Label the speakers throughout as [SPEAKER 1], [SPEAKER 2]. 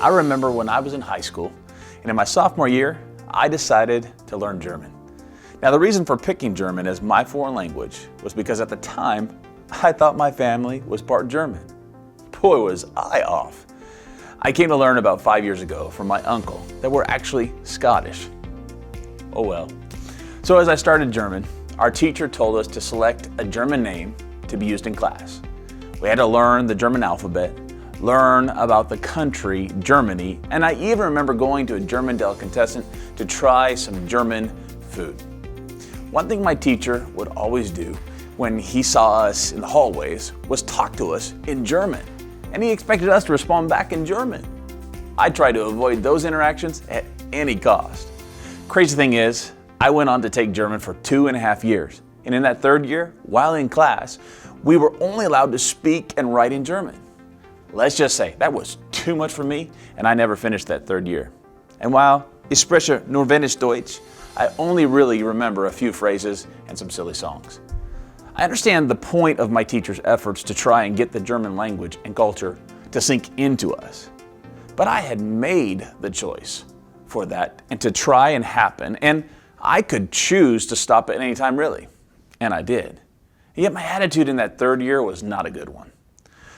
[SPEAKER 1] I remember when I was in high school, and in my sophomore year, I decided to learn German. Now, the reason for picking German as my foreign language was because at the time, I thought my family was part German. Boy, was I off. I came to learn about 5 years ago from my uncle that we're actually Scottish. Oh well. So as I started German, our teacher told us to select a German name to be used in class. We had to learn the German alphabet, learn about the country, Germany, and I even remember going to a German delicatessen to try some German food. One thing my teacher would always do when he saw us in the hallways was talk to us in German, and he expected us to respond back in German. I tried to avoid those interactions at any cost. Crazy thing is, I went on to take German for 2.5 years, and in that third year, while in class, we were only allowed to speak and write in German. Let's just say that was too much for me, and I never finished that third year. And while ich spreche nur wenig Deutsch, I only really remember a few phrases and some silly songs. I understand the point of my teacher's efforts to try and get the German language and culture to sink into us. But I had made the choice for that and to try and happen, and I could choose to stop at any time really, and I did. Yet my attitude in that third year was not a good one.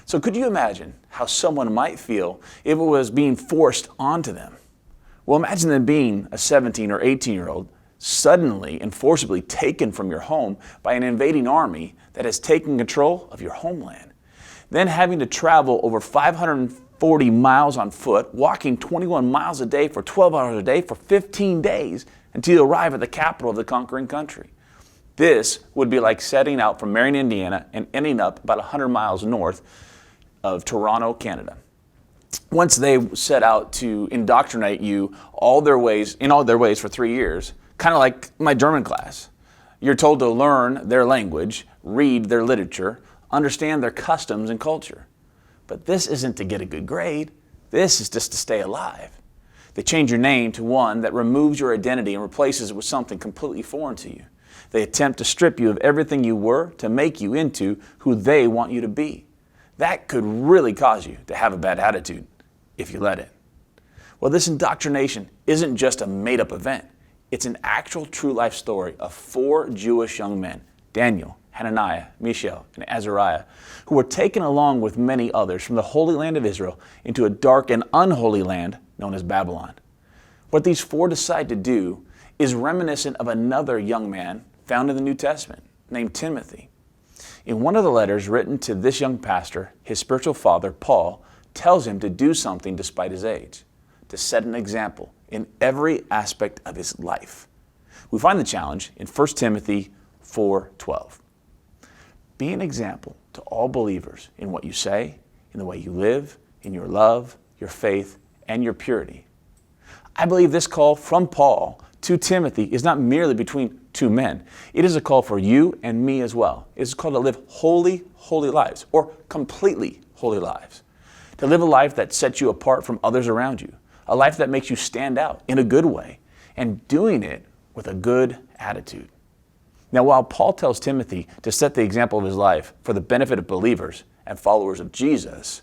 [SPEAKER 1] So could you imagine how someone might feel if it was being forced onto them? Well, imagine them being a 17 or 18-year-old suddenly and forcibly taken from your home by an invading army that has taken control of your homeland. Then having to travel over 540 miles on foot, walking 21 miles a day for 12 hours a day for 15 days until you arrive at the capital of the conquering country. This would be like setting out from Marion, Indiana and ending up about 100 miles north of Toronto, Canada. Once they set out to indoctrinate you in all their ways for 3 years, kind of like my German class. You're told to learn their language, read their literature, understand their customs and culture. But this isn't to get a good grade. This is just to stay alive. They change your name to one that removes your identity and replaces it with something completely foreign to you. They attempt to strip you of everything you were to make you into who they want you to be. That could really cause you to have a bad attitude if you let it. Well, this indoctrination isn't just a made-up event. It's an actual true life story of 4 Jewish young men, Daniel, Hananiah, Mishael, and Azariah, who were taken along with many others from the Holy Land of Israel into a dark and unholy land known as Babylon. What these 4 decide to do is reminiscent of another young man found in the New Testament named Timothy. In one of the letters written to this young pastor, his spiritual father, Paul, tells him to do something despite his age, to set an example in every aspect of his life. We find the challenge in 1 Timothy 4:12. Be an example to all believers in what you say, in the way you live, in your love, your faith, and your purity. I believe this call from Paul to Timothy is not merely between 2 men. It is a call for you and me as well. It is called to live holy lives, or completely holy lives. To live a life that sets you apart from others around you. A life that makes you stand out in a good way, and doing it with a good attitude. Now, while Paul tells Timothy to set the example of his life for the benefit of believers and followers of Jesus,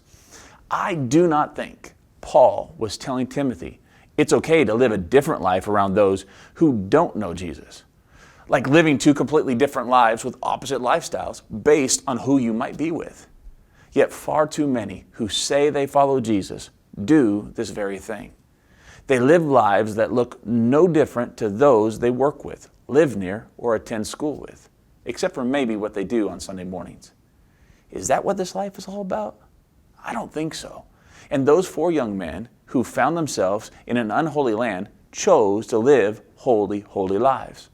[SPEAKER 1] I do not think Paul was telling Timothy it's okay to live a different life around those who don't know Jesus. Like living 2 completely different lives with opposite lifestyles based on who you might be with. Yet far too many who say they follow Jesus do this very thing. They live lives that look no different to those they work with, live near, or attend school with, except for maybe what they do on Sunday mornings. Is that what this life is all about? I don't think so. And those 4 young men who found themselves in an unholy land chose to live holy lives.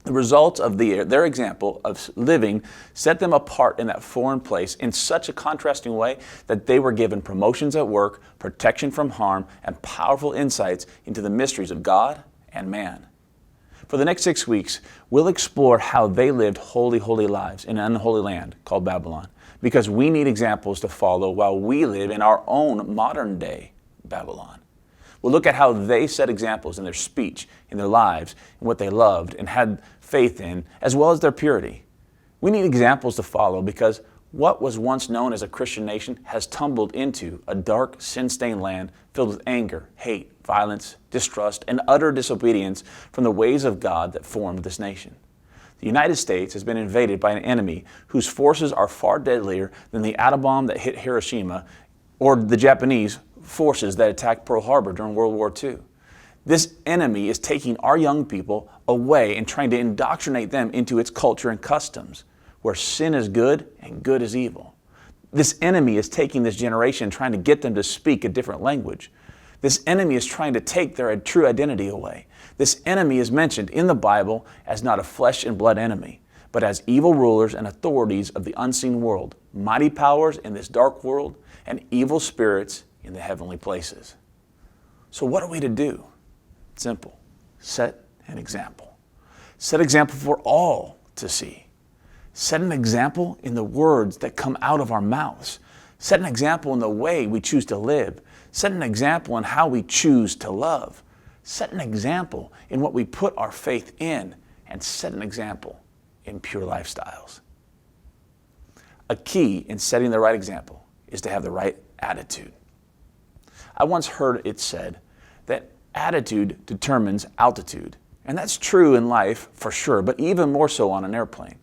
[SPEAKER 1] The results of their example of living set them apart in that foreign place in such a contrasting way that they were given promotions at work, protection from harm, and powerful insights into the mysteries of God and man. For the next 6 weeks, we'll explore how they lived holy lives in an unholy land called Babylon, because we need examples to follow while we live in our own modern day Babylon. We'll look at how they set examples in their speech, in their lives, in what they loved and had faith in, as well as their purity. We need examples to follow because What was once known as a Christian nation has tumbled into a dark, sin-stained land filled with anger, hate, violence, distrust, and utter disobedience from the ways of God that formed this nation. The United States has been invaded by an enemy whose forces are far deadlier than the atom bomb that hit Hiroshima or the Japanese forces that attacked Pearl Harbor during World War II. This enemy is taking our young people away and trying to indoctrinate them into its culture and customs, where sin is good and good is evil. This enemy is taking this generation, trying to get them to speak a different language. This enemy is trying to take their true identity away. This enemy is mentioned in the Bible as not a flesh and blood enemy, but as evil rulers and authorities of the unseen world, mighty powers in this dark world, and evil spirits in the heavenly places. So what are we to do? Simple. Set an example. Set example for all to see. Set an example in the words that come out of our mouths. Set an example in the way we choose to live. Set an example in how we choose to love. Set an example in what we put our faith in, and set an example in pure lifestyles. A key in setting the right example is to have the right attitude. I once heard it said that attitude determines altitude. And that's true in life for sure, but even more so on an airplane.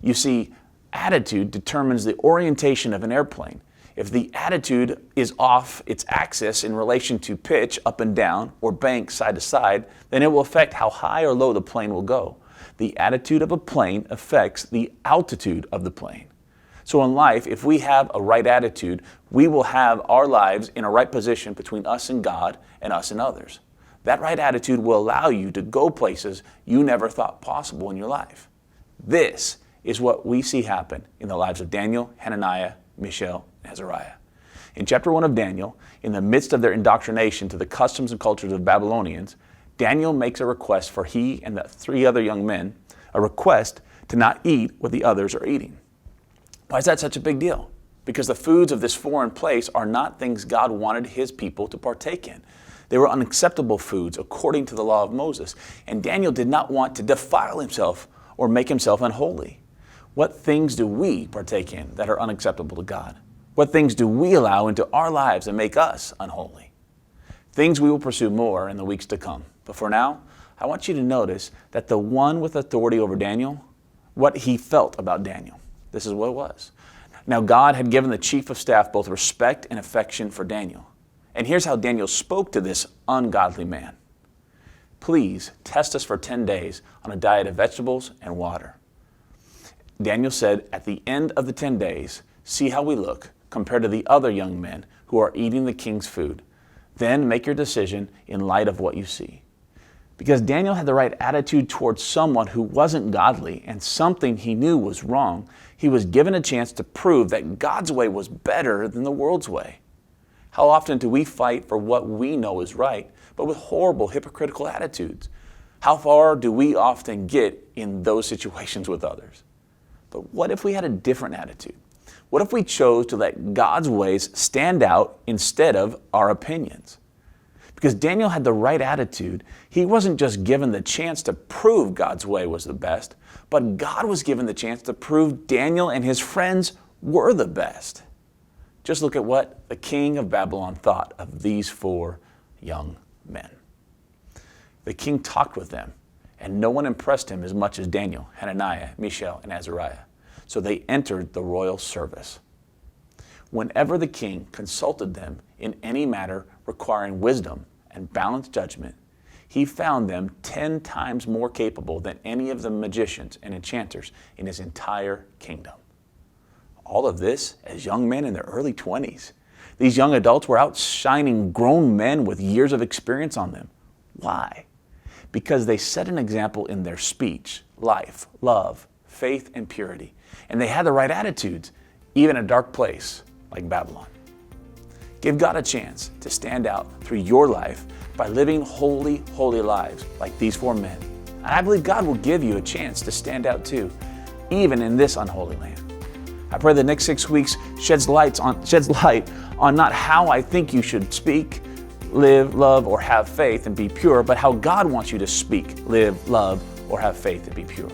[SPEAKER 1] You see, attitude determines the orientation of an airplane. If the attitude is off its axis in relation to pitch up and down or bank side to side, then it will affect how high or low the plane will go. The attitude of a plane affects the altitude of the plane. So in life, if we have a right attitude, we will have our lives in a right position between us and God and us and others. That right attitude will allow you to go places you never thought possible in your life. This is what we see happen in the lives of Daniel, Hananiah, Mishael, and Azariah. In chapter 1 of Daniel, in the midst of their indoctrination to the customs and cultures of Babylonians, Daniel makes a request for he and the 3 other young men, a request to not eat what the others are eating. Why is that such a big deal? Because the foods of this foreign place are not things God wanted his people to partake in. They were unacceptable foods according to the law of Moses, and Daniel did not want to defile himself or make himself unholy. What things do we partake in that are unacceptable to God? What things do we allow into our lives that make us unholy? Things we will pursue more in the weeks to come. But for now, I want you to notice that the one with authority over Daniel, what he felt about Daniel. This is what it was. Now God had given the chief of staff both respect and affection for Daniel. And here's how Daniel spoke to this ungodly man. Please test us for 10 days on a diet of vegetables and water. Daniel said, at the end of the 10 days, see how we look compared to the other young men who are eating the king's food. Then make your decision in light of what you see. Because Daniel had the right attitude towards someone who wasn't godly and something he knew was wrong, he was given a chance to prove that God's way was better than the world's way. How often do we fight for what we know is right, but with horrible, hypocritical attitudes? How far do we often get in those situations with others? But what if we had a different attitude? What if we chose to let God's ways stand out instead of our opinions? Because Daniel had the right attitude, he wasn't just given the chance to prove God's way was the best, but God was given the chance to prove Daniel and his friends were the best. Just look at what the king of Babylon thought of these 4 young men. The king talked with them, and no one impressed him as much as Daniel, Hananiah, Mishael, and Azariah. So they entered the royal service. Whenever the king consulted them in any matter requiring wisdom and balanced judgment, he found them 10 times more capable than any of the magicians and enchanters in his entire kingdom. All of this as young men in their early 20s. These young adults were outshining grown men with years of experience on them. Why? Because they set an example in their speech, life, love, faith, and purity. And they had the right attitudes, even in a dark place like Babylon. Give God a chance to stand out through your life by living holy, holy lives like these 4 men. And I believe God will give you a chance to stand out too, even in this unholy land. I pray the next 6 weeks sheds light on not how I think you should speak, live, love, or have faith and be pure, but how God wants you to speak, live, love, or have faith and be pure.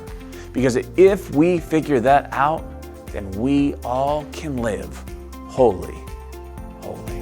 [SPEAKER 1] Because if we figure that out, then we all can live holy, holy.